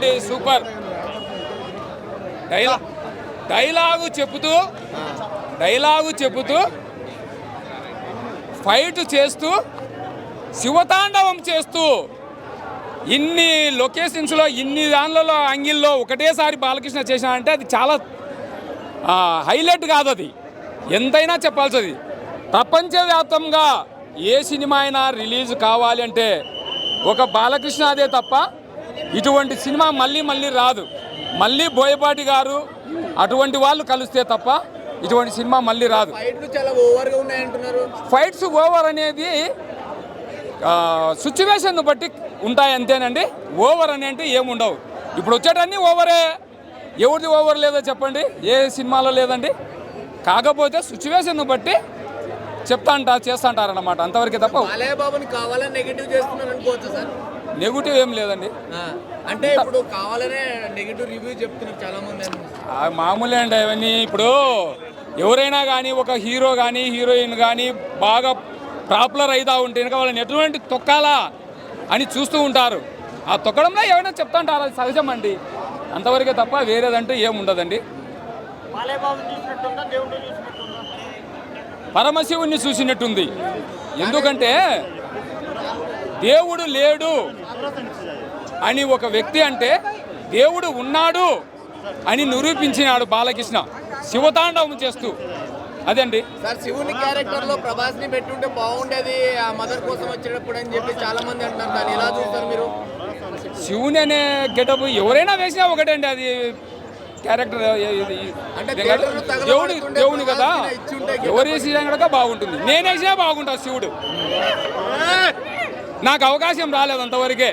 అండి, super dialogue చెబుతూ fight చేస్తూ శివతాండవం చేస్తూ ఇన్ని లొకేషన్స్లో ఇన్ని దానిలలో యాంగిల్లో ఒకటేసారి బాలకృష్ణ చేసినాడంటే అది చాలా హైలైట్ కాదు, అది ఎంతైనా చెప్పాల్సింది. ప్రపంచవ్యాప్తంగా ఏ సినిమా అయినా రిలీజ్ కావాలి అంటే ఒక బాలకృష్ణ అదే తప్ప ఇటువంటి సినిమా మళ్ళీ రాదు. మళ్ళీ బోయపాటి గారు అటువంటి వాళ్ళు కలిస్తే తప్ప ఇటువంటి సినిమా మళ్ళీ రాదు. ఫైట్స్ ఓవర్ అనేది సిచ్యువేషన్ బట్టి ఉంటాయి అంతేనండి. ఓవర్ అనేది ఏముండవు. ఇప్పుడు వచ్చేటన్నీ ఓవరే. ఎవరిది ఓవర్ లేదో చెప్పండి, ఏ సినిమాలో లేదండి. కాకపోతే సిచ్యువేషన్ బట్టి చేస్తాంటారన్నమాట, అంతవరకే తప్ప నెగిటివ్ ఏం లేదండి. అంటే ఇప్పుడు కావాలనే నెగిటివ్ రివ్యూ చెప్తున్నారు చాలా మంది. మామూలే అండి అవన్నీ. ఇప్పుడు ఎవరైనా కానీ ఒక హీరో కానీ హీరోయిన్ కానీ బాగా పాపులర్ అవుతూ ఉంటే కనుక వాళ్ళని ఎటువంటి తొక్కాలా అని చూస్తూ ఉంటారు. ఆ తొక్కడంలో ఏమైనా చెప్తుంటారు, అది సహజం అండి, అంతవరకే తప్ప వేరేదంటూ ఏముండదండి. పరమశివుణ్ణి చూసినట్టుంది. ఎందుకంటే దేవుడు లేడు అని ఒక వ్యక్తి అంటే దేవుడు ఉన్నాడు అని నిరూపించినాడు బాలకృష్ణ శివతాండవం చేస్తూ. అదండి సార్, శివుని క్యారెక్టర్ లో ప్రభాస్ ని పెట్టుంటే బాగుండేది ఆ మదర్ కోసం వచ్చేటప్పుడు అని చెప్పి చాలా మంది అంటారు. దాన్ని ఎలా చూస్తారు మీరు? శివుని అనే గెటప్ ఎవరైనా వేసినా ఒకటే అండి, అది క్యారెక్టర్ దేవుని కదా, ఎవరు వేసినా కనుక బాగుంటుంది. నేను వేసినా బాగుంటుంది శివుడు. నాకు అవకాశం రాలేదు అంతవరకే.